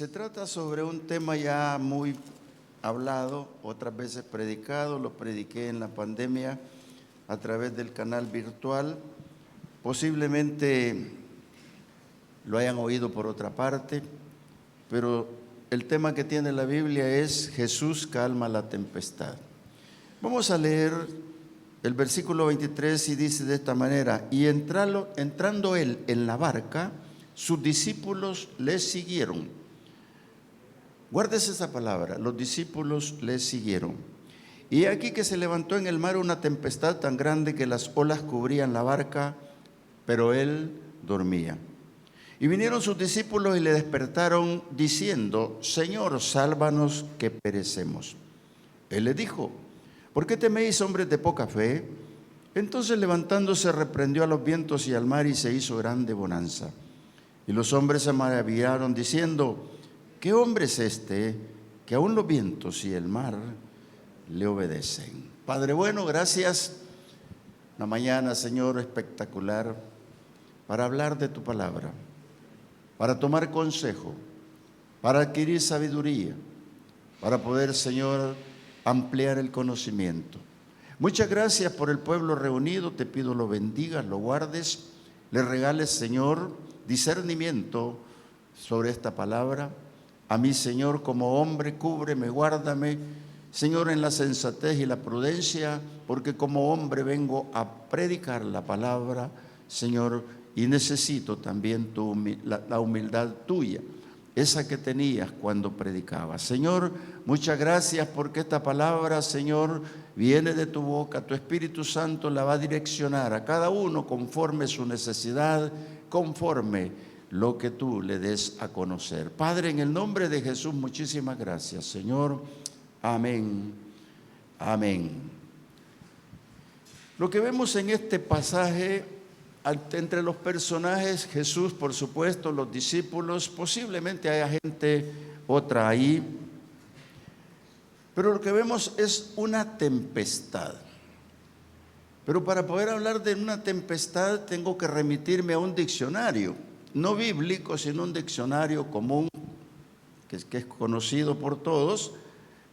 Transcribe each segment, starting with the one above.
Se trata sobre un tema ya muy hablado, otras veces predicado, lo prediqué en la pandemia a través del canal virtual. Posiblemente lo hayan oído por otra parte, pero el tema que tiene la Biblia es Jesús calma la tempestad. Vamos a leer el versículo 23 y dice de esta manera: y entrando él en la barca, sus discípulos le siguieron. Guárdese esa palabra, los discípulos le siguieron. Y aquí que se levantó en el mar una tempestad tan grande que las olas cubrían la barca, pero él dormía. Y vinieron sus discípulos y le despertaron diciendo: Señor, sálvanos que perecemos. Él les dijo: ¿por qué teméis, hombres de poca fe? Entonces levantándose reprendió a los vientos y al mar y se hizo grande bonanza. Y los hombres se maravillaron diciendo: ¿qué hombre es este que aún los vientos y el mar le obedecen? Padre bueno, gracias. Una mañana, Señor, espectacular para hablar de tu palabra, para tomar consejo, para adquirir sabiduría, para poder, Señor, ampliar el conocimiento. Muchas gracias por el pueblo reunido. Te pido lo bendigas, lo guardes, le regales, Señor, discernimiento sobre esta palabra. A mí, Señor, como hombre, cúbreme, guárdame, Señor, en la sensatez y la prudencia, porque como hombre vengo a predicar la palabra, Señor, y necesito también la humildad tuya, esa que tenías cuando predicabas. Señor, muchas gracias porque esta palabra, Señor, viene de tu boca. Tu Espíritu Santo la va a direccionar a cada uno conforme su necesidad, conforme lo que tú le des a conocer. Padre, en el nombre de Jesús, muchísimas gracias, Señor. Amén. Amén. Lo que vemos en este pasaje, entre los personajes, Jesús, por supuesto, los discípulos, posiblemente haya gente otra ahí, pero lo que vemos es una tempestad. Pero para poder hablar de una tempestad tengo que remitirme a un diccionario, no bíblico, sino un diccionario común, que es conocido por todos,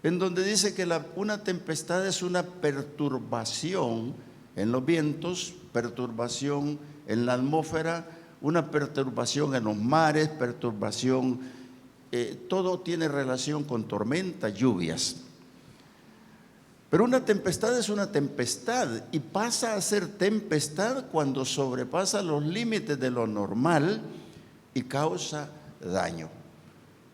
en donde dice que una tempestad es una perturbación en los vientos, perturbación en la atmósfera, una perturbación en los mares, perturbación, todo tiene relación con tormentas, lluvias. Pero una tempestad es una tempestad y pasa a ser tempestad cuando sobrepasa los límites de lo normal y causa daño.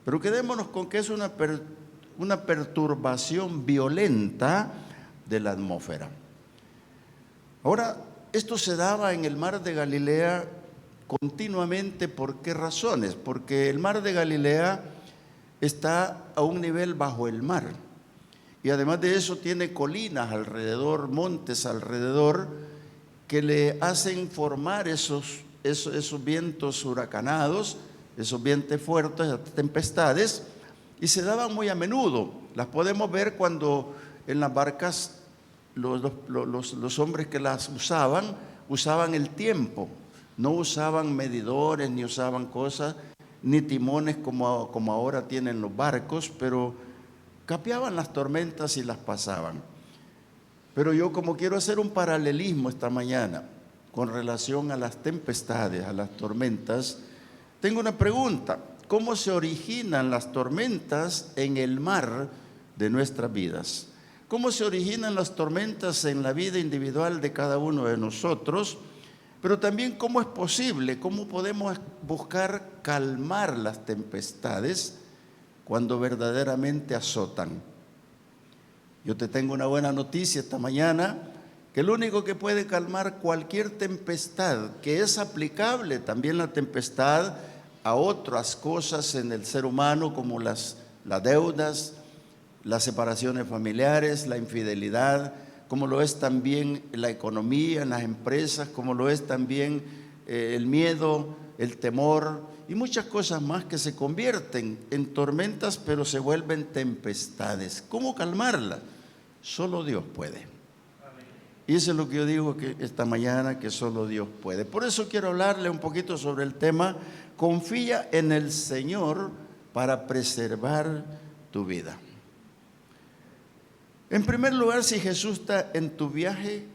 Pero quedémonos con que es una perturbación violenta de la atmósfera. Ahora, esto se daba en el mar de Galilea continuamente. ¿Por qué razones? Porque el mar de Galilea está a un nivel bajo el mar. Y además de eso tiene colinas alrededor, montes alrededor, que le hacen formar esos vientos huracanados, esos vientos fuertes, esas tempestades, y se daban muy a menudo. Las podemos ver cuando en las barcas los hombres que las usaban el tiempo, no usaban medidores, ni usaban cosas, ni timones como ahora tienen los barcos, pero capeaban las tormentas y las pasaban. Pero yo, como quiero hacer un paralelismo esta mañana con relación a las tempestades, a las tormentas, tengo una pregunta: ¿cómo se originan las tormentas en el mar de nuestras vidas? ¿Cómo se originan las tormentas en la vida individual de cada uno de nosotros? Pero también, ¿cómo es posible, cómo podemos buscar calmar las tempestades cuando verdaderamente azotan? Yo te tengo una buena noticia esta mañana, que el único que puede calmar cualquier tempestad, que es aplicable también la tempestad a otras cosas en el ser humano, como las deudas, las separaciones familiares, la infidelidad, como lo es también la economía en las empresas, como lo es también el miedo, el temor y muchas cosas más que se convierten en tormentas, pero se vuelven tempestades. ¿Cómo calmarlas? Solo Dios puede. Y eso es lo que yo digo que esta mañana, que solo Dios puede. Por eso quiero hablarle un poquito sobre el tema: confía en el Señor para preservar tu vida. En primer lugar, si Jesús está en tu viaje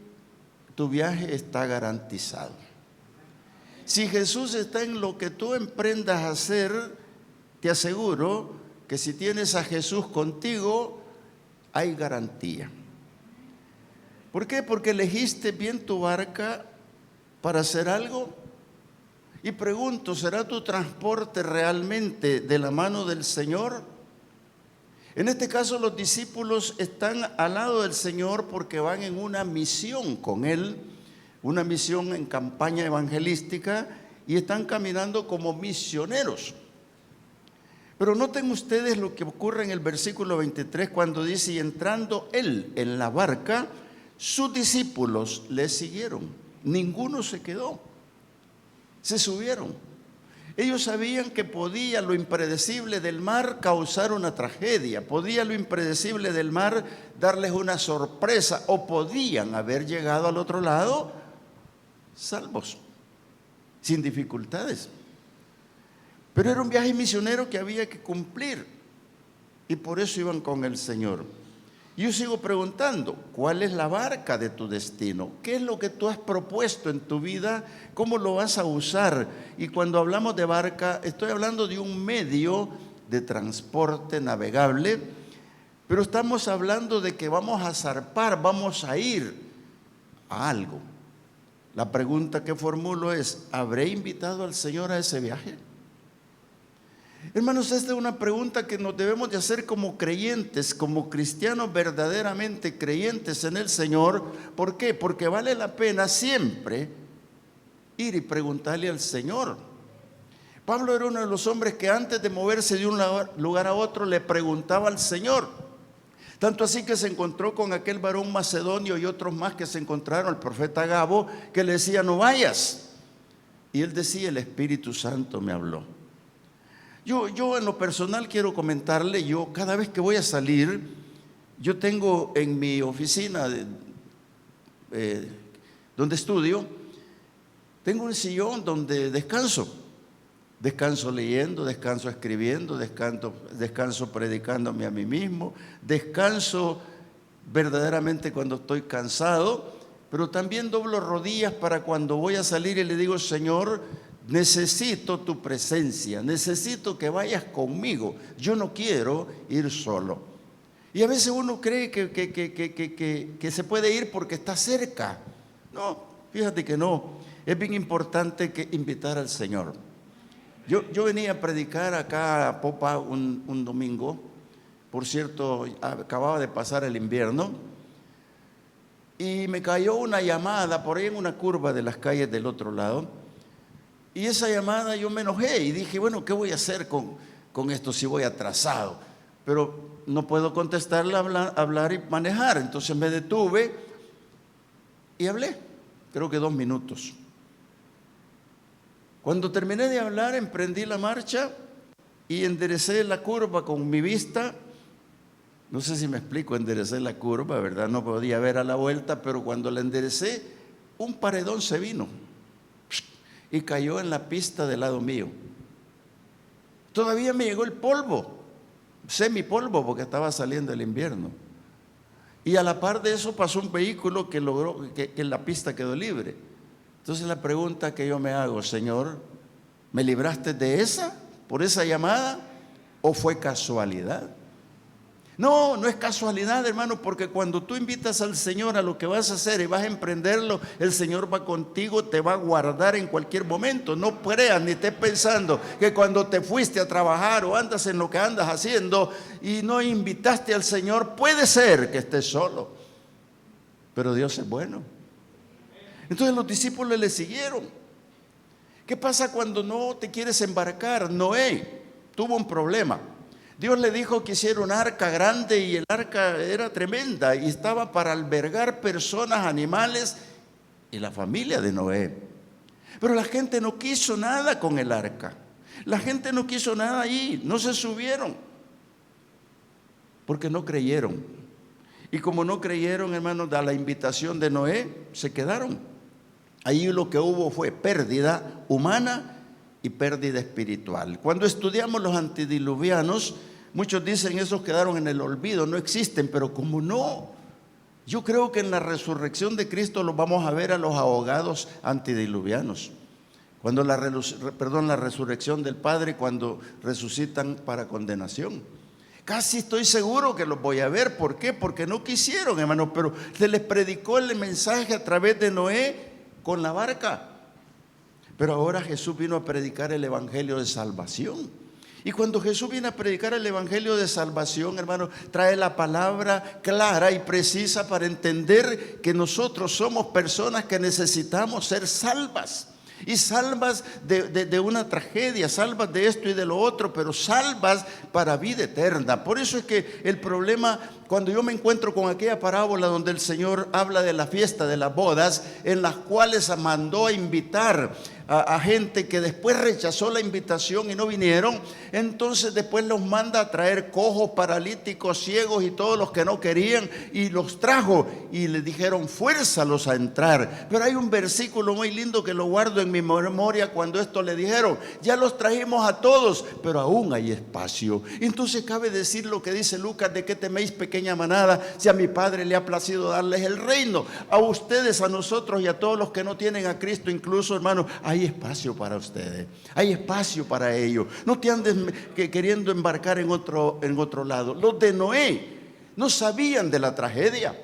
está garantizado. Si Jesús está en lo que tú emprendas a hacer, te aseguro que si tienes a Jesús contigo, hay garantía. ¿Por qué? Porque elegiste bien tu barca para hacer algo. Y pregunto, ¿será tu transporte realmente de la mano del Señor? En este caso, los discípulos están al lado del Señor porque van en una misión con Él, una misión en campaña evangelística, y están caminando como misioneros. Pero noten ustedes lo que ocurre en el versículo 23 cuando dice: y entrando Él en la barca, sus discípulos le siguieron. Ninguno se quedó, se subieron. Ellos sabían que podía lo impredecible del mar causar una tragedia, podía lo impredecible del mar darles una sorpresa, o podían haber llegado al otro lado salvos, sin dificultades. Pero era un viaje misionero que había que cumplir, y por eso iban con el Señor. Yo sigo preguntando, ¿cuál es la barca de tu destino? ¿Qué es lo que tú has propuesto en tu vida? ¿Cómo lo vas a usar? Y cuando hablamos de barca, estoy hablando de un medio de transporte navegable, pero estamos hablando de que vamos a zarpar, vamos a ir a algo. La pregunta que formulo es: ¿habré invitado al Señor a ese viaje? Hermanos, esta es una pregunta que nos debemos de hacer como creyentes, como cristianos verdaderamente creyentes en el Señor. ¿Por qué? Porque vale la pena siempre ir y preguntarle al Señor. Pablo era uno de los hombres que antes de moverse de un lugar a otro le preguntaba al Señor. Tanto así que se encontró con aquel varón macedonio y otros más que se encontraron, el profeta Agabo, que le decía: no vayas. Y él decía: el Espíritu Santo me habló. Yo en lo personal quiero comentarle, yo cada vez que voy a salir, yo tengo en mi oficina donde estudio, tengo un sillón donde descanso leyendo, descanso escribiendo, descanso predicándome a mí mismo, descanso verdaderamente cuando estoy cansado, pero también doblo rodillas para cuando voy a salir y le digo: Señor, necesito tu presencia, necesito que vayas conmigo, yo no quiero ir solo. Y a veces uno cree que se puede ir porque está cerca. No, fíjate que no, es bien importante que invitar al Señor. Yo venía a predicar acá a Popa un domingo, por cierto, acababa de pasar el invierno, y me cayó una llamada por ahí en una curva de las calles del otro lado. Y esa llamada yo me enojé y dije: bueno, ¿qué voy a hacer con esto si voy atrasado? Pero no puedo contestarle, hablar y manejar. Entonces me detuve y hablé, creo que 2 minutos. Cuando terminé de hablar, emprendí la marcha y enderecé la curva con mi vista. No sé si me explico, enderecé la curva, ¿verdad? No podía ver a la vuelta, pero cuando la enderecé, un paredón se vino y cayó en la pista del lado mío. Todavía me llegó el polvo, semipolvo, porque estaba saliendo el invierno. Y a la par de eso pasó un vehículo que logró que la pista quedó libre. Entonces la pregunta que yo me hago: Señor, ¿me libraste de esa, por esa llamada, o fue casualidad? No, no es casualidad, hermano, porque cuando tú invitas al Señor a lo que vas a hacer y vas a emprenderlo, el Señor va contigo, te va a guardar en cualquier momento. No creas ni estés pensando que cuando te fuiste a trabajar o andas en lo que andas haciendo y no invitaste al Señor, puede ser que estés solo, pero Dios es bueno. Entonces los discípulos le siguieron. ¿Qué pasa cuando no te quieres embarcar? Noé tuvo un problema. Dios le dijo que hiciera un arca grande y el arca era tremenda y estaba para albergar personas, animales y la familia de Noé. Pero la gente no quiso nada con el arca. La gente no quiso nada allí, no se subieron porque no creyeron. Y como no creyeron, hermanos, a la invitación de Noé, se quedaron. Ahí lo que hubo fue pérdida humana y pérdida espiritual. Cuando estudiamos los antediluvianos, muchos dicen esos quedaron en el olvido, no existen, pero como no, yo creo que en la resurrección de Cristo los vamos a ver a los ahogados antediluvianos. Cuando la resurrección del Padre, cuando resucitan para condenación. Casi estoy seguro que los voy a ver. ¿Por qué? Porque no quisieron, hermanos, pero se les predicó el mensaje a través de Noé con la barca. Pero ahora Jesús vino a predicar el evangelio de salvación. Y cuando Jesús viene a predicar el evangelio de salvación, hermano, trae la palabra clara y precisa para entender que nosotros somos personas que necesitamos ser salvas. Y salvas de una tragedia, salvas de esto y de lo otro, pero salvas para vida eterna. Por eso es que el problema, cuando yo me encuentro con aquella parábola donde el Señor habla de la fiesta, de las bodas, en las cuales mandó a invitar a gente que después rechazó la invitación y no vinieron, entonces después los manda a traer cojos, paralíticos, ciegos y todos los que no querían, y los trajo y les dijeron fuérzalos a entrar. Pero hay un versículo muy lindo que lo guardo en mi memoria cuando esto le dijeron: ya los trajimos a todos, pero aún hay espacio. Entonces cabe decir lo que dice Lucas: ¿de qué teméis, pequeña manada, si a mi Padre le ha placido darles el reino? A ustedes, a nosotros y a todos los que no tienen a Cristo, incluso, hermanos, hay espacio para ustedes, hay espacio para ellos. No te andes queriendo embarcar en otro lado. Los de Noé no sabían de la tragedia,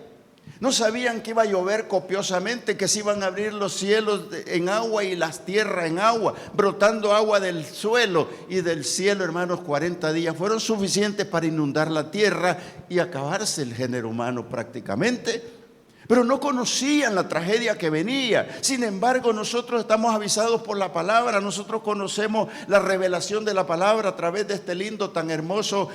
no sabían que iba a llover copiosamente, que se iban a abrir los cielos en agua y las tierras en agua, brotando agua del suelo y del cielo, hermanos. 40 días fueron suficientes para inundar la tierra y acabarse el género humano prácticamente. Pero no conocían la tragedia que venía. Sin embargo, nosotros estamos avisados por la palabra. Nosotros conocemos la revelación de la palabra a través de este lindo, tan hermoso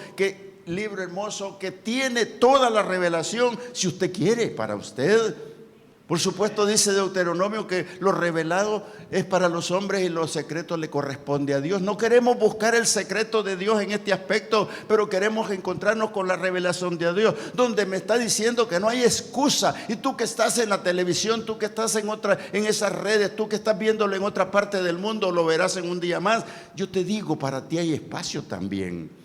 libro hermoso que tiene toda la revelación, si usted quiere, para usted. Por supuesto, dice Deuteronomio que lo revelado es para los hombres y lo secreto le corresponde a Dios. No queremos buscar el secreto de Dios en este aspecto, pero queremos encontrarnos con la revelación de Dios, donde me está diciendo que no hay excusa. Y tú que estás en la televisión, tú que estás en esas redes, tú que estás viéndolo en otra parte del mundo, lo verás en un día más. Yo te digo, para ti hay espacio también.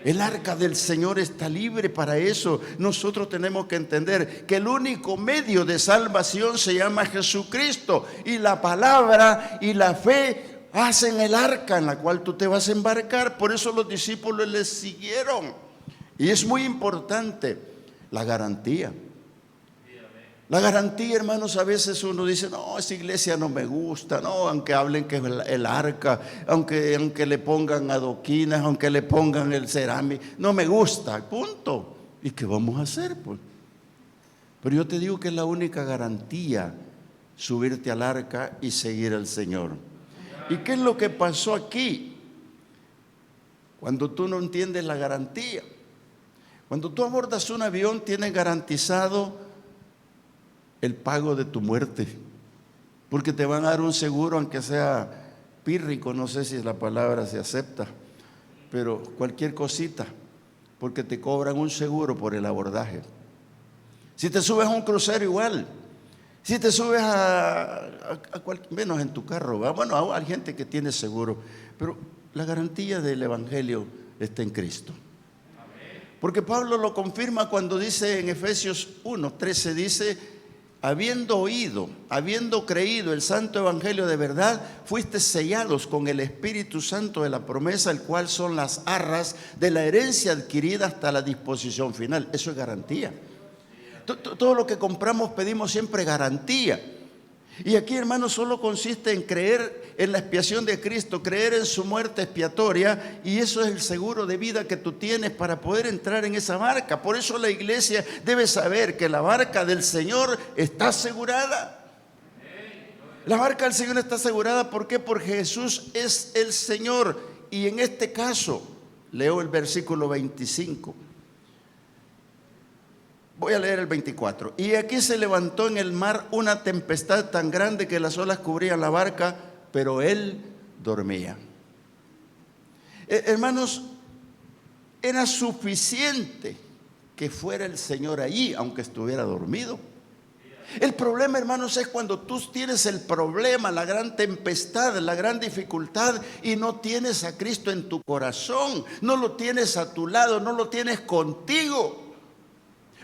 El arca del Señor está libre para eso. Nosotros tenemos que entender que el único medio de salvación se llama Jesucristo, y la palabra y la fe hacen el arca en la cual tú te vas a embarcar. Por eso los discípulos les siguieron. Y es muy importante la garantía. La garantía, hermanos, a veces uno dice: no, esa iglesia no me gusta, no, aunque hablen que es el arca, aunque le pongan adoquines, aunque le pongan el cerámico, no me gusta, punto. ¿Y qué vamos a hacer, pues? Pero yo te digo que es la única garantía, subirte al arca y seguir al Señor. ¿Y qué es lo que pasó aquí? Cuando tú no entiendes la garantía. Cuando tú abordas un avión, tienes garantizado el pago de tu muerte, porque te van a dar un seguro, aunque sea pírrico, no sé si la palabra se acepta, pero cualquier cosita, porque te cobran un seguro por el abordaje. Si te subes a un crucero, igual. Si te subes menos en tu carro, ¿va? Bueno, hay gente que tiene seguro, pero la garantía del evangelio está en Cristo. Porque Pablo lo confirma cuando dice en Efesios 1:13, dice: habiendo oído, habiendo creído el santo evangelio de verdad, fuiste sellados con el Espíritu Santo de la promesa, el cual son las arras de la herencia adquirida hasta la disposición final. Eso es garantía. Todo lo que compramos pedimos siempre garantía. Y aquí, hermanos, solo consiste en creer en la expiación de Cristo, creer en su muerte expiatoria, y eso es el seguro de vida que tú tienes para poder entrar en esa barca. Por eso la iglesia debe saber que la barca del Señor está asegurada. La barca del Señor está asegurada, ¿por qué? Porque Jesús es el Señor. Y en este caso, leo el versículo 25. Voy a leer el 24. Y aquí se levantó en el mar una tempestad tan grande que las olas cubrían la barca, pero él dormía. Hermanos, era suficiente que fuera el Señor allí, aunque estuviera dormido. El problema, hermanos, es cuando tú tienes el problema, la gran tempestad, la gran dificultad y no tienes a Cristo en tu corazón, no lo tienes a tu lado, no lo tienes contigo.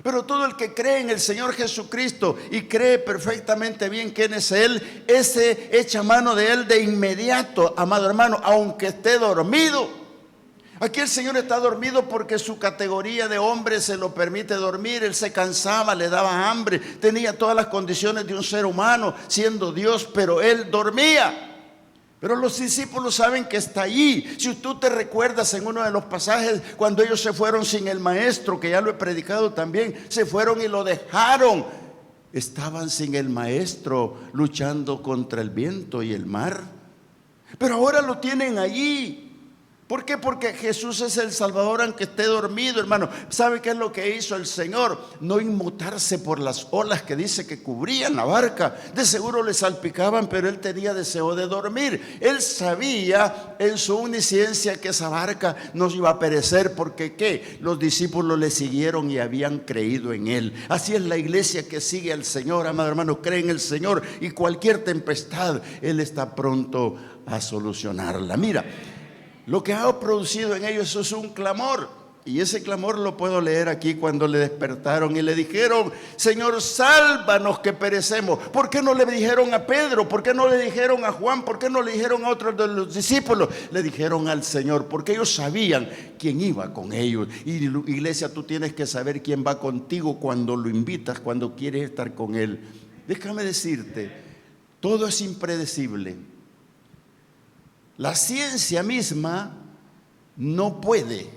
Pero todo el que cree en el Señor Jesucristo y cree perfectamente bien quién es Él, ese echa mano de Él de inmediato, amado hermano, aunque esté dormido. Aquí el Señor está dormido porque su categoría de hombre se lo permite dormir. Él se cansaba, le daba hambre, tenía todas las condiciones de un ser humano siendo Dios, pero Él dormía. Pero los discípulos saben que está allí. Si tú te recuerdas en uno de los pasajes, cuando ellos se fueron sin el maestro, que ya lo he predicado también, se fueron y lo dejaron. Estaban sin el maestro, luchando contra el viento y el mar. Pero ahora lo tienen allí. ¿Por qué? Porque Jesús es el Salvador aunque esté dormido, hermano. ¿Sabe qué es lo que hizo el Señor? No inmutarse por las olas que dice que cubrían la barca. De seguro le salpicaban, pero él tenía deseo de dormir. Él sabía en su omnisciencia que esa barca no iba a perecer porque ¿qué? Los discípulos le siguieron y habían creído en él. Así es la iglesia que sigue al Señor, amado hermano, cree en el Señor y cualquier tempestad, Él está pronto a solucionarla. Mira, lo que ha producido en ellos eso es un clamor. Y ese clamor lo puedo leer aquí cuando le despertaron y le dijeron: Señor, sálvanos que perecemos. ¿Por qué no le dijeron a Pedro? ¿Por qué no le dijeron a Juan? ¿Por qué no le dijeron a otros de los discípulos? Le dijeron al Señor, porque ellos sabían quién iba con ellos. Y iglesia, tú tienes que saber quién va contigo cuando lo invitas, cuando quieres estar con Él. Déjame decirte, todo es impredecible. La ciencia misma no puede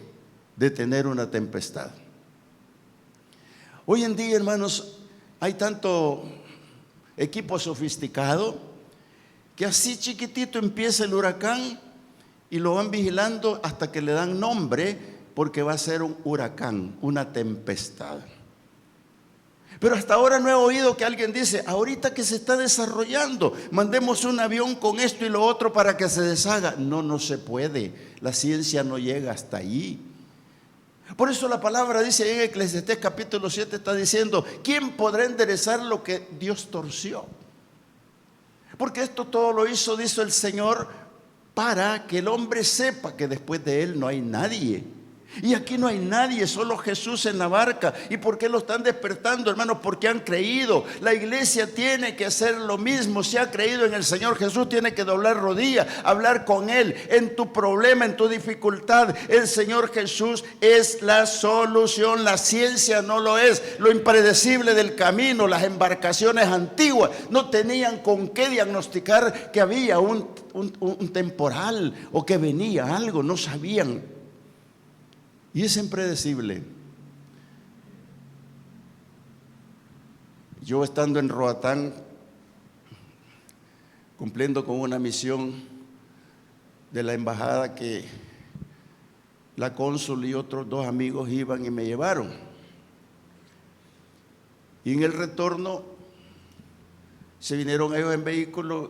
detener una tempestad. Hoy en día, hermanos, hay tanto equipo sofisticado que así chiquitito empieza el huracán y lo van vigilando hasta que le dan nombre, porque va a ser un huracán, una tempestad. Pero hasta ahora no he oído que alguien dice: ahorita que se está desarrollando, mandemos un avión con esto y lo otro para que se deshaga. No se puede. La ciencia no llega hasta allí. Por eso la palabra dice en Eclesiastés capítulo 7, está diciendo: ¿quién podrá enderezar lo que Dios torció? Porque esto todo lo hizo, dice el Señor, para que el hombre sepa que después de él no hay nadie. Y aquí no hay nadie, solo Jesús en la barca. ¿Y por qué lo están despertando, hermanos? Porque han creído. La iglesia tiene que hacer lo mismo. Si ha creído en el Señor Jesús, tiene que doblar rodillas, hablar con Él en tu problema, en tu dificultad. El Señor Jesús es la solución. La ciencia no lo es. Lo impredecible del camino, las embarcaciones antiguas no tenían con qué diagnosticar que había un temporal o que venía algo, no sabían. Y es impredecible. Yo, estando en Roatán, cumpliendo con una misión de la embajada, que la cónsul y otros 2 amigos iban y me llevaron. Y en el retorno se vinieron ellos en vehículo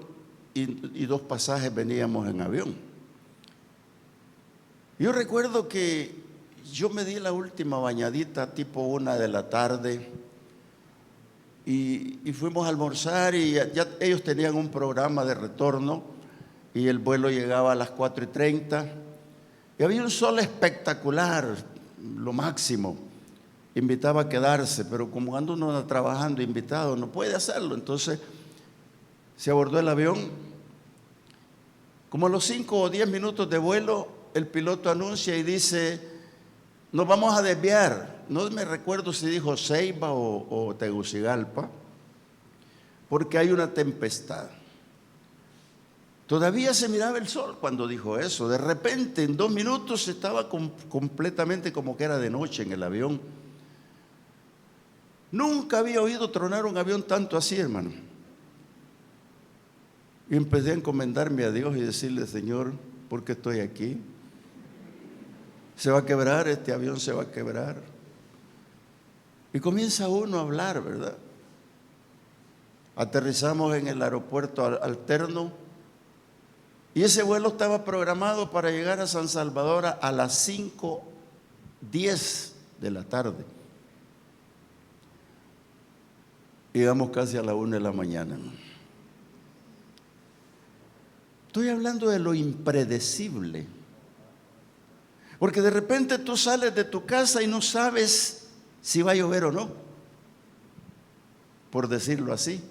y 2 pasajes veníamos en avión. Yo recuerdo que yo me di la última bañadita tipo 1 de la tarde y fuimos a almorzar, y ya ellos tenían un programa de retorno y el vuelo llegaba a las 4:30 y había un sol espectacular, lo máximo. Invitaba a quedarse, pero como ando uno trabajando invitado, no puede hacerlo. Entonces se abordó el avión. Como a los 5 o 10 minutos de vuelo, el piloto anuncia y dice: nos vamos a desviar. No me recuerdo si dijo Ceiba o Tegucigalpa, porque hay una tempestad. Todavía se miraba el sol cuando dijo eso. De repente, en 2 minutos, estaba completamente como que era de noche en el avión. Nunca había oído tronar un avión tanto así, hermano. Y empecé a encomendarme a Dios y decirle: Señor, ¿por qué estoy aquí? Se va a quebrar, este avión se va a quebrar. Y comienza uno a hablar, ¿verdad? Aterrizamos en el aeropuerto alterno y ese vuelo estaba programado para llegar a San Salvador a las 5:10 de la tarde. Llegamos casi a la 1 de la mañana. Estoy hablando de lo impredecible. Porque de repente tú sales de tu casa y no sabes si va a llover o no, por decirlo así.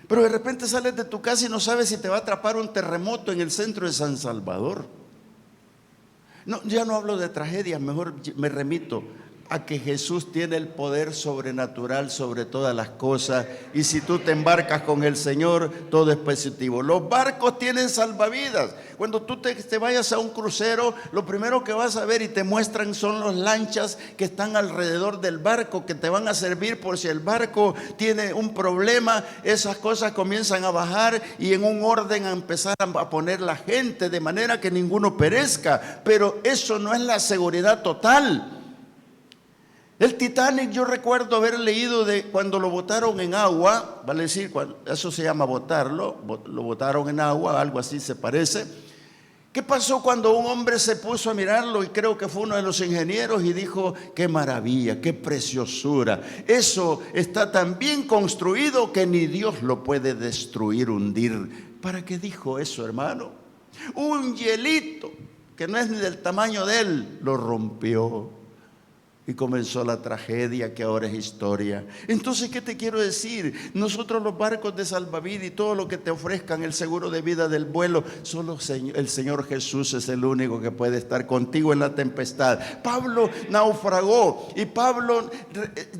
Pero de repente sales de tu casa y no sabes si te va a atrapar un terremoto en el centro de San Salvador. No, ya no hablo de tragedias, mejor me remito a que Jesús tiene el poder sobrenatural sobre todas las cosas, y si tú te embarcas con el Señor, todo es positivo. Los barcos tienen salvavidas. Cuando tú te vayas a un crucero, lo primero que vas a ver y te muestran son las lanchas que están alrededor del barco, que te van a servir por si el barco tiene un problema. Esas cosas comienzan a bajar y en un orden a empezar a poner la gente de manera que ninguno perezca, pero eso no es la seguridad total. El Titanic, yo recuerdo haber leído de cuando lo botaron en agua, vale decir, eso se llama botarlo, lo botaron en agua, algo así se parece. ¿Qué pasó cuando un hombre se puso a mirarlo? Y creo que fue uno de los ingenieros y dijo: qué maravilla, qué preciosura. Eso está tan bien construido que ni Dios lo puede destruir, hundir. ¿Para qué dijo eso, hermano? Un hielito que no es ni del tamaño de él, lo rompió. Y comenzó la tragedia que ahora es historia. Entonces, ¿qué te quiero decir? Nosotros, los barcos de salvavidas y todo lo que te ofrezcan, el seguro de vida del vuelo, solo el Señor Jesús es el único que puede estar contigo en la tempestad. Pablo naufragó y Pablo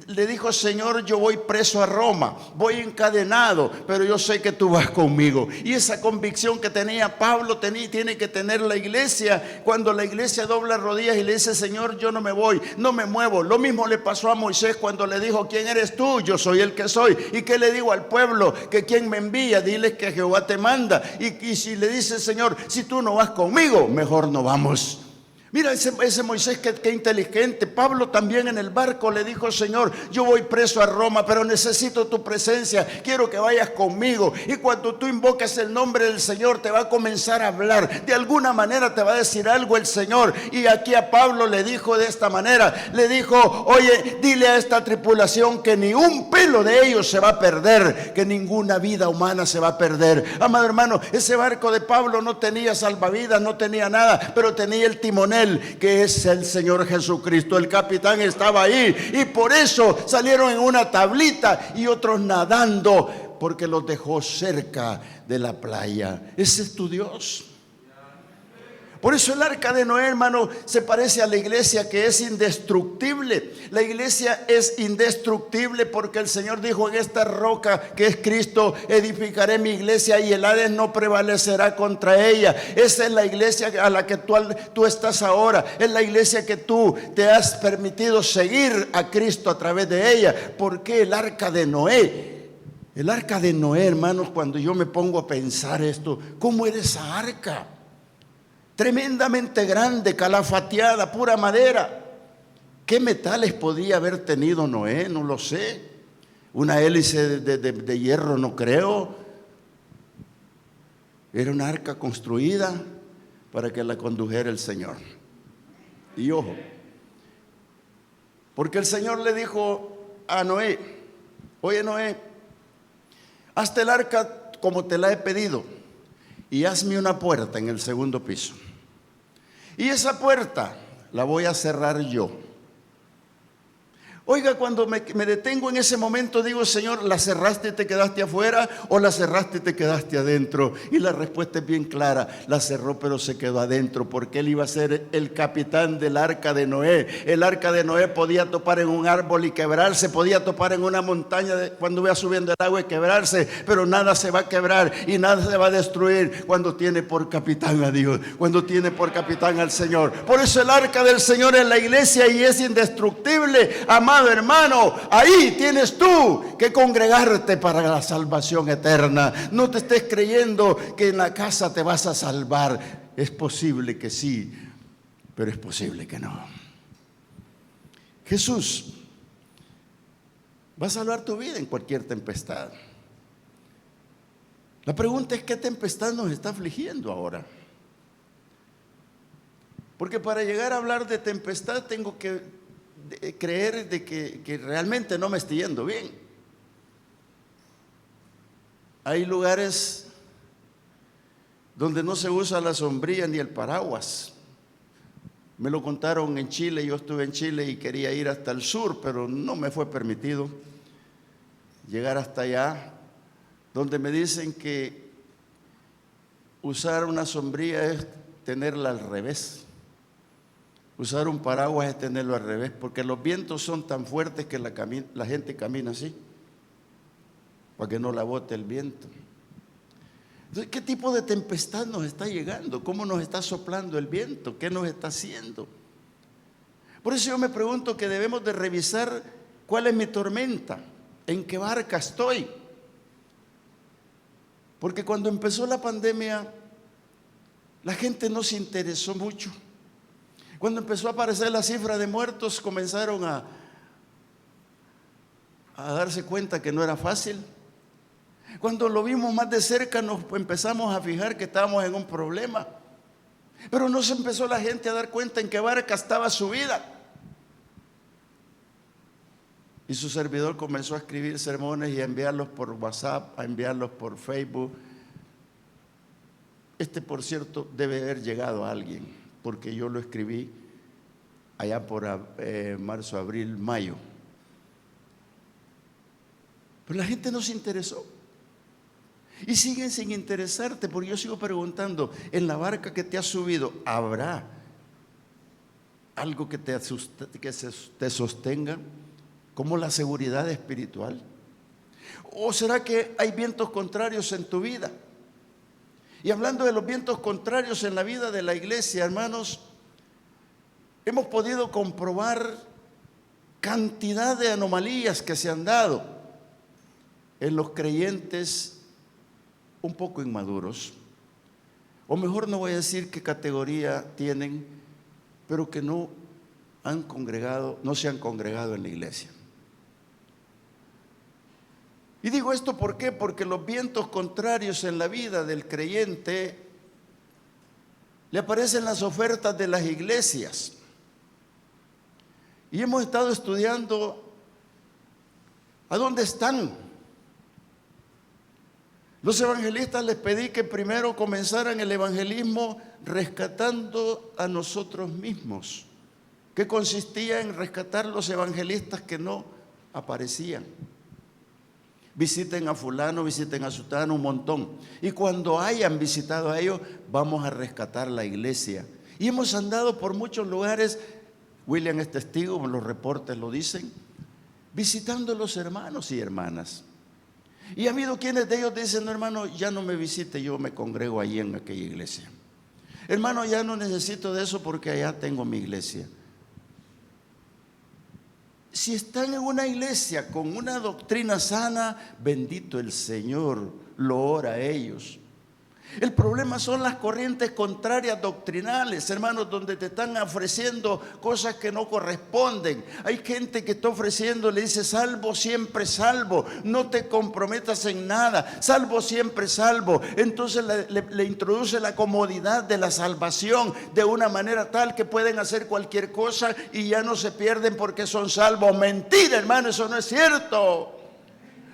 le dijo: Señor, yo voy preso a Roma, voy encadenado, pero yo sé que tú vas conmigo. Y esa convicción que tenía Pablo tiene que tener la iglesia. Cuando la iglesia dobla rodillas y le dice: Señor, yo no me voy, no me muevo. Lo mismo le pasó a Moisés cuando le dijo: ¿quién eres tú? Yo soy el que soy. ¿Y qué le digo al pueblo? Que quién me envía, diles que Jehová te manda. Y si le dice: Señor, si tú no vas conmigo, mejor no vamos. Mira ese Moisés, qué inteligente. Pablo también en el barco le dijo: Señor, yo voy preso a Roma, pero necesito tu presencia, quiero que vayas conmigo. Y cuando tú invocas el nombre del Señor, te va a comenzar a hablar. De alguna manera te va a decir algo el Señor. Y aquí a Pablo le dijo de esta manera, le dijo: oye, dile a esta tripulación que ni un pelo de ellos se va a perder, que ninguna vida humana se va a perder. Amado hermano, ese barco de Pablo no tenía salvavidas, no tenía nada, pero tenía el timonel, que es el Señor Jesucristo. El capitán estaba ahí y por eso salieron en una tablita y otros nadando, porque los dejó cerca de la playa. Ese es tu Dios. Por eso el arca de Noé, hermano, se parece a la iglesia, que es indestructible. La iglesia es indestructible porque el Señor dijo: en esta roca que es Cristo edificaré mi iglesia y el Hades no prevalecerá contra ella. Esa es la iglesia a la que tú estás ahora. Es la iglesia que tú te has permitido seguir a Cristo a través de ella. ¿Por qué el arca de Noé? El arca de Noé, hermanos, cuando yo me pongo a pensar esto, ¿cómo era esa arca? Tremendamente grande, calafateada, pura madera. ¿Qué metales podía haber tenido Noé? No lo sé. Una hélice de hierro, no creo. Era una arca construida para que la condujera el Señor. Y ojo, porque el Señor le dijo a Noé: oye, Noé, hazte el arca como te la he pedido y hazme una puerta en el segundo piso. Y esa puerta la voy a cerrar yo. Oiga, cuando me detengo en ese momento, digo: Señor, ¿la cerraste y te quedaste afuera o la cerraste y te quedaste adentro? Y la respuesta es bien clara: la cerró pero se quedó adentro, porque él iba a ser el capitán del arca de Noé. El arca de Noé podía topar en un árbol y quebrarse, podía topar en una montaña cuando iba subiendo el agua y quebrarse, pero nada se va a quebrar y nada se va a destruir cuando tiene por capitán a Dios, cuando tiene por capitán al Señor. Por eso el arca del Señor es la iglesia y es indestructible. Amado hermano, ahí tienes tú que congregarte para la salvación eterna. No te estés creyendo que en la casa te vas a salvar. Es posible que sí, pero es posible que no. Jesús va a salvar tu vida en cualquier tempestad. La pregunta es: ¿qué tempestad nos está afligiendo ahora? Porque para llegar a hablar de tempestad tengo que creer de que realmente no me estoy yendo bien. Hay lugares donde no se usa la sombrilla ni el paraguas. Me lo contaron en Chile, yo estuve en Chile y quería ir hasta el sur, pero no me fue permitido llegar hasta allá, donde me dicen que usar una sombrilla es tenerla al revés. Usar un paraguas es tenerlo al revés, porque los vientos son tan fuertes que la gente camina así, para que no la bote el viento. Entonces, ¿qué tipo de tempestad nos está llegando? ¿Cómo nos está soplando el viento? ¿Qué nos está haciendo? Por eso yo me pregunto que debemos de revisar cuál es mi tormenta, en qué barca estoy. Porque cuando empezó la pandemia, la gente no se interesó mucho. Cuando empezó a aparecer la cifra de muertos, comenzaron a darse cuenta que no era fácil. Cuando lo vimos más de cerca, nos empezamos a fijar que estábamos en un problema. Pero no se empezó la gente a dar cuenta en qué barca estaba su vida. Y su servidor comenzó a escribir sermones y a enviarlos por WhatsApp, a enviarlos por Facebook. Por cierto, debe haber llegado a alguien, porque yo lo escribí allá por marzo, abril, mayo. Pero la gente no se interesó. Y siguen sin interesarte, porque yo sigo preguntando, en la barca que te has subido, ¿habrá algo que te sostenga, como la seguridad espiritual? ¿O será que hay vientos contrarios en tu vida? Y hablando de los vientos contrarios en la vida de la iglesia, hermanos, hemos podido comprobar cantidad de anomalías que se han dado en los creyentes un poco inmaduros, o mejor no voy a decir qué categoría tienen, pero que no se han congregado en la iglesia. Y digo esto ¿por qué? Porque los vientos contrarios en la vida del creyente le aparecen las ofertas de las iglesias. Y hemos estado estudiando a dónde están. Los evangelistas les pedí que primero comenzaran el evangelismo rescatando a nosotros mismos, que consistía en rescatar los evangelistas que no aparecían. Visiten a fulano, visiten a sutano, un montón. Y cuando hayan visitado a ellos, vamos a rescatar la iglesia. Y hemos andado por muchos lugares, William es testigo, los reportes lo dicen, visitando a los hermanos y hermanas. Y ha habido quienes de ellos dicen, no, hermano, ya no me visite, yo me congrego allí en aquella iglesia. Hermano, ya no necesito de eso porque allá tengo mi iglesia. Si están en una iglesia con una doctrina sana, bendito el Señor, lo ora a ellos. El problema son las corrientes contrarias doctrinales, hermanos, donde te están ofreciendo cosas que no corresponden. Hay gente que está ofreciendo, le dice, salvo, siempre salvo, no te comprometas en nada, salvo, siempre salvo. Entonces le introduce la comodidad de la salvación de una manera tal que pueden hacer cualquier cosa y ya no se pierden porque son salvos. Mentira, hermano, eso no es cierto.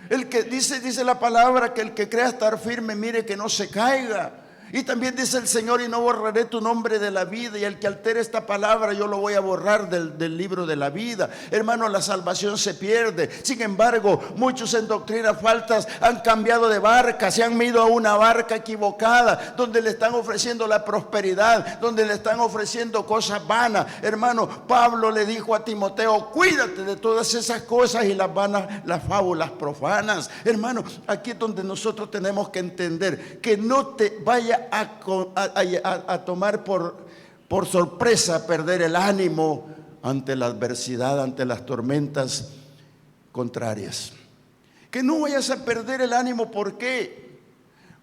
El que dice la palabra que el que crea estar firme, mire que no se caiga. Y también dice el Señor, y no borraré tu nombre de la vida, y el que altere esta palabra yo lo voy a borrar del libro de la vida. Hermano, la salvación se pierde. Sin embargo, muchos en doctrinas falsas han cambiado de barca, se han ido a una barca equivocada, donde le están ofreciendo la prosperidad, donde le están ofreciendo cosas vanas. Hermano, Pablo le dijo a Timoteo, cuídate de todas esas cosas y las vanas, las fábulas profanas. Hermano, aquí es donde nosotros tenemos que entender que no te vaya a tomar por sorpresa, perder el ánimo ante la adversidad, ante las tormentas contrarias. Que no vayas a perder el ánimo. ¿Por qué?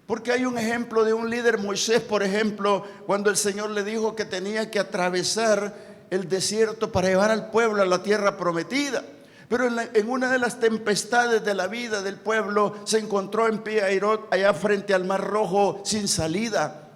Porque hay un ejemplo de un líder, Moisés, por ejemplo, cuando el Señor le dijo que tenía que atravesar el desierto para llevar al pueblo a la tierra prometida. Pero en una de las tempestades de la vida del pueblo se encontró en Pi Hahirot, allá frente al Mar Rojo, sin salida.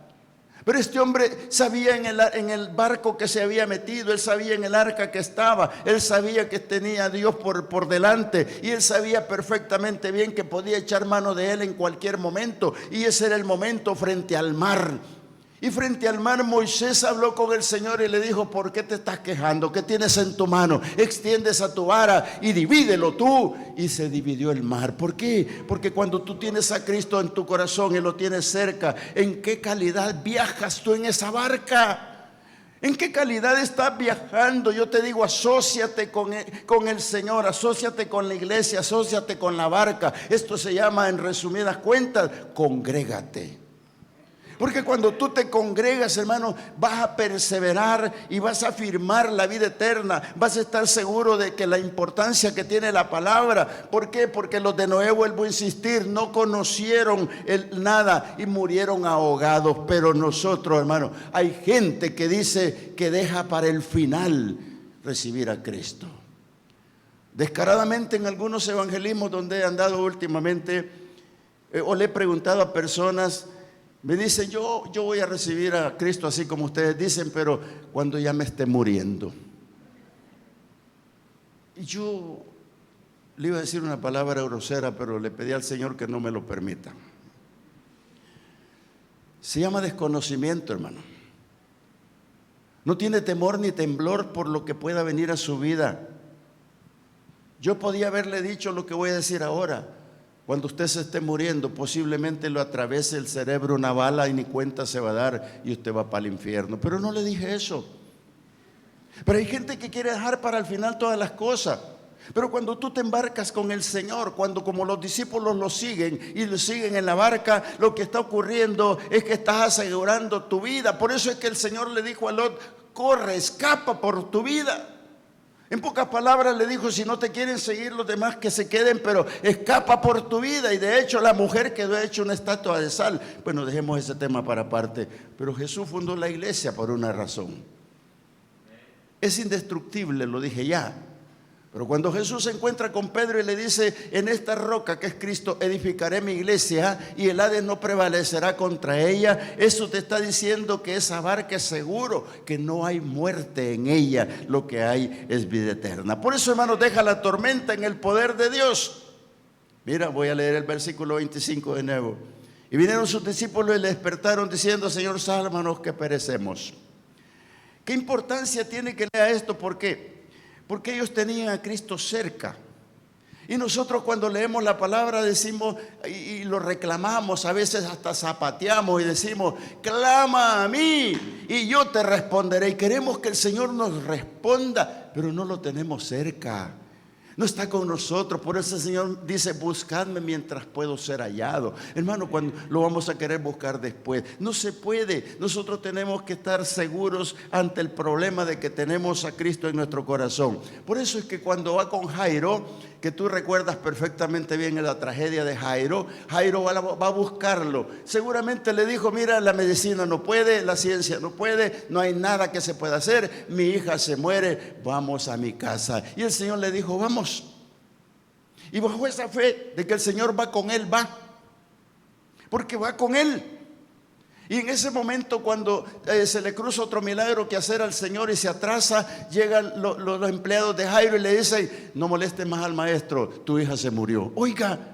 Pero este hombre sabía en el barco que se había metido, él sabía en el arca que estaba, él sabía que tenía a Dios por delante, y él sabía perfectamente bien que podía echar mano de él en cualquier momento, y ese era el momento frente al mar. Y frente al mar Moisés habló con el Señor y le dijo: ¿por qué te estás quejando? ¿Qué tienes en tu mano? Extiendes a tu vara y divídelo tú. Y se dividió el mar. ¿Por qué? Porque cuando tú tienes a Cristo en tu corazón y lo tienes cerca, ¿en qué calidad viajas tú en esa barca? ¿En qué calidad estás viajando? Yo te digo, asóciate con el Señor, asóciate con la iglesia, asóciate con la barca. Esto se llama, en resumidas cuentas, congrégate. Porque cuando tú te congregas, hermano, vas a perseverar y vas a afirmar la vida eterna. Vas a estar seguro de que la importancia que tiene la palabra. ¿Por qué? Porque los de Noé, vuelvo a insistir, no conocieron nada y murieron ahogados. Pero nosotros, hermano, hay gente que dice que deja para el final recibir a Cristo. Descaradamente, en algunos evangelismos donde he andado últimamente, o le he preguntado a personas, me dicen: yo voy a recibir a Cristo así como ustedes dicen, pero cuando ya me esté muriendo. Y yo le iba a decir una palabra grosera, pero le pedí al Señor que no me lo permita. Se llama desconocimiento, hermano. No tiene temor ni temblor por lo que pueda venir a su vida. Yo podía haberle dicho lo que voy a decir ahora. Cuando usted se esté muriendo, posiblemente lo atraviese el cerebro una bala y ni cuenta se va a dar y usted va para el infierno. Pero no le dije eso. Pero hay gente que quiere dejar para el final todas las cosas. Pero cuando tú te embarcas con el Señor, cuando como los discípulos lo siguen y lo siguen en la barca, lo que está ocurriendo es que estás asegurando tu vida. Por eso es que el Señor le dijo a Lot: corre, escapa por tu vida. En pocas palabras le dijo: si no te quieren seguir los demás, que se queden, pero escapa por tu vida. Y de hecho la mujer quedó hecha una estatua de sal. Bueno, dejemos ese tema para aparte. Pero Jesús fundó la iglesia por una razón. Es indestructible, lo dije ya. Pero cuando Jesús se encuentra con Pedro y le dice: en esta roca que es Cristo edificaré mi iglesia y el Hades no prevalecerá contra ella, eso te está diciendo que esa barca es seguro, que no hay muerte en ella, lo que hay es vida eterna. Por eso, hermanos, deja la tormenta en el poder de Dios. Mira, voy a leer el versículo 25 de nuevo. Y vinieron sus discípulos y le despertaron diciendo: Señor, sálvanos que perecemos. ¿Qué importancia tiene que lea esto? ¿Por qué? Porque ellos tenían a Cristo cerca. Y nosotros cuando leemos la palabra decimos y lo reclamamos, a veces hasta zapateamos y decimos: clama a mí y yo te responderé. Y queremos que el Señor nos responda, pero no lo tenemos cerca. No está con nosotros. Por eso el Señor dice: buscadme mientras puedo ser hallado. Hermano, cuando lo vamos a querer buscar después, no se puede. Nosotros tenemos que estar seguros ante el problema de que tenemos a Cristo en nuestro corazón. Por eso es que cuando va con Jairo, que tú recuerdas perfectamente bien en la tragedia de Jairo, Jairo va a buscarlo. Seguramente le dijo: mira, la medicina no puede, la ciencia no puede, no hay nada que se pueda hacer, mi hija se muere, vamos a mi casa. Y el Señor le dijo: vamos. Y bajo esa fe de que el Señor va con él, va, porque va con él. Y en ese momento, cuando se le cruza otro milagro que hacer al Señor y se atrasa, llegan los empleados de Jairo y le dicen: no molestes más al maestro, tu hija se murió. Oiga,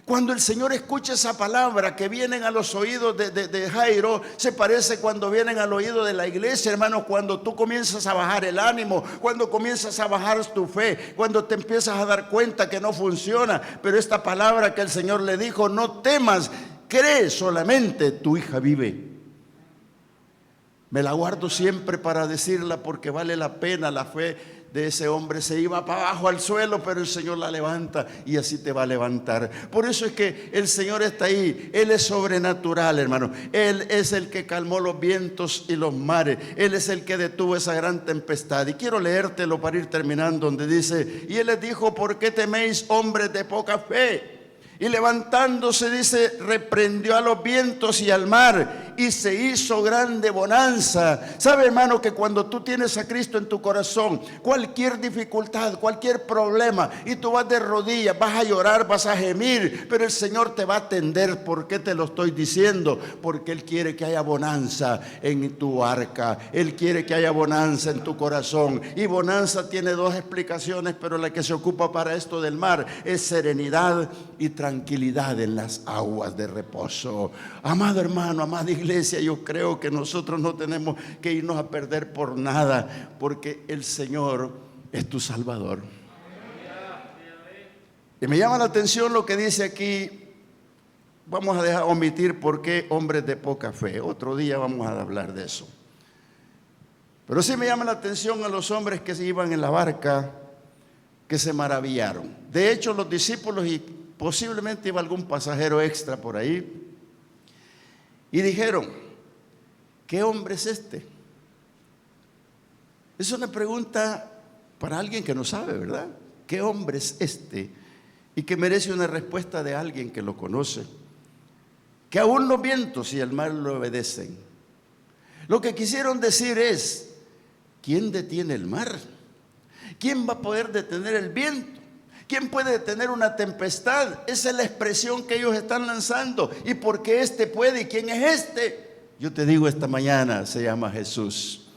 cuando el Señor escucha esa palabra que vienen a los oídos de Jairo, se parece cuando vienen al oído de la iglesia, hermanos, cuando tú comienzas a bajar el ánimo, cuando comienzas a bajar tu fe, cuando te empiezas a dar cuenta que no funciona. Pero esta palabra que el Señor le dijo: no temas, cree solamente, tu hija vive. Me la guardo siempre para decirla porque vale la pena. La fe de ese hombre se iba para abajo al suelo, pero el Señor la levanta y así te va a levantar. Por eso es que el Señor está ahí. Él es sobrenatural, hermano. Él es el que calmó los vientos y los mares. Él es el que detuvo esa gran tempestad. Y quiero leértelo para ir terminando, donde dice: y Él les dijo: ¿por qué teméis, hombres de poca fe? Y levantándose, dice, reprendió a los vientos y al mar, y se hizo grande bonanza. ¿Sabe, hermano, que cuando tú tienes a Cristo en tu corazón, cualquier dificultad, cualquier problema, y tú vas de rodillas, vas a llorar, vas a gemir, pero el Señor te va a atender? ¿Por qué te lo estoy diciendo? Porque Él quiere que haya bonanza en tu arca. Él quiere que haya bonanza en tu corazón. Y bonanza tiene dos explicaciones, pero la que se ocupa para esto del mar es serenidad y tranquilidad en las aguas de reposo. Amado hermano, amada iglesia, yo creo que nosotros no tenemos que irnos a perder por nada, porque el Señor es tu Salvador. Y me llama la atención lo que dice aquí. Vamos a omitir por qué hombres de poca fe. Otro día vamos a hablar de eso. Pero sí me llama la atención a los hombres que se iban en la barca, que se maravillaron. De hecho, los discípulos, y posiblemente iba algún pasajero extra por ahí, y dijeron: ¿qué hombre es este? Es una pregunta para alguien que no sabe, ¿verdad? ¿Qué hombre es este? Y que merece una respuesta de alguien que lo conoce. Que aún los vientos y el mar lo obedecen. Lo que quisieron decir es: ¿quién detiene el mar? ¿Quién va a poder detener el viento? ¿Quién puede detener una tempestad? Esa es la expresión que ellos están lanzando. ¿Y por qué este puede? ¿Y quién es este? Yo te digo esta mañana, se llama Jesús.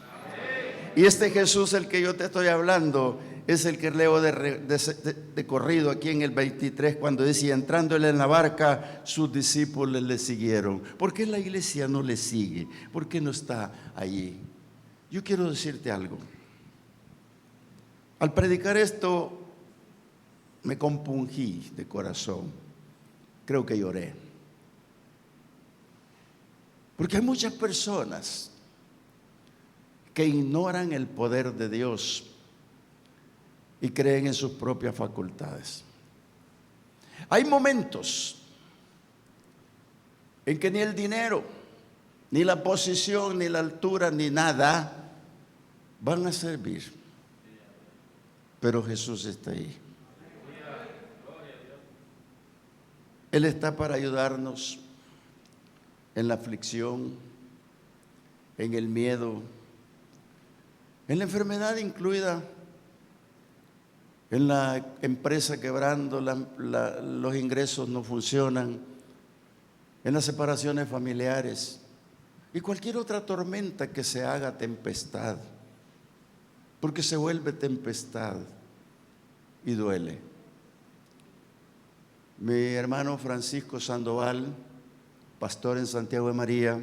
Y este Jesús, el que yo te estoy hablando, es el que leo de corrido aquí en el 23, cuando dice: entrando él en la barca, sus discípulos le siguieron. ¿Por qué la iglesia no le sigue? ¿Por qué no está allí? Yo quiero decirte algo. Al predicar esto, me compungí de corazón. Creo que lloré. Porque hay muchas personas que ignoran el poder de Dios y creen en sus propias facultades. Hay momentos en que ni el dinero, ni la posición, ni la altura, ni nada van a servir. Pero Jesús está ahí. Él está para ayudarnos en la aflicción, en el miedo, en la enfermedad incluida, en la empresa quebrando, los ingresos no funcionan, en las separaciones familiares y cualquier otra tormenta que se haga tempestad, porque se vuelve tempestad y duele. Mi hermano Francisco Sandoval, pastor en Santiago de María,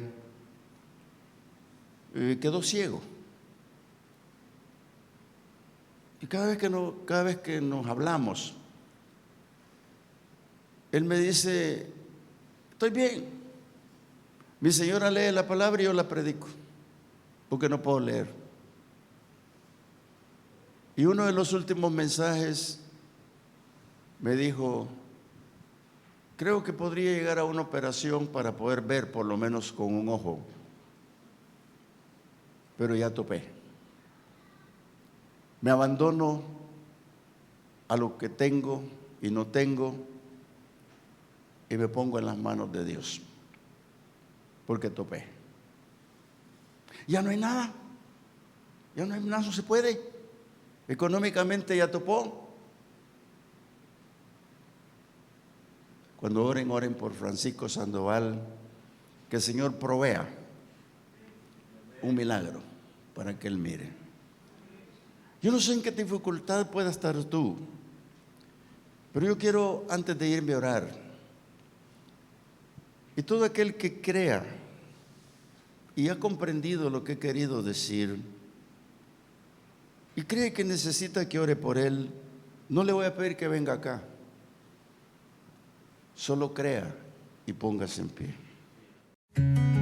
quedó ciego. Y cada vez que nos hablamos, él me dice: estoy bien. Mi señora lee la palabra y yo la predico, porque no puedo leer. Y uno de los últimos mensajes me dijo: creo que podría llegar a una operación para poder ver por lo menos con un ojo, pero ya topé. Me abandono a lo que tengo y no tengo y me pongo en las manos de Dios, porque topé. Ya no hay nada, no se puede. Económicamente ya topó. Cuando oren por Francisco Sandoval, que el Señor provea un milagro para que él mire. Yo no sé en qué dificultad pueda estar tú, pero yo quiero, antes de irme a orar, y todo aquel que crea y ha comprendido lo que he querido decir y cree que necesita que ore por él, no le voy a pedir que venga acá. Solo crea y póngase en pie.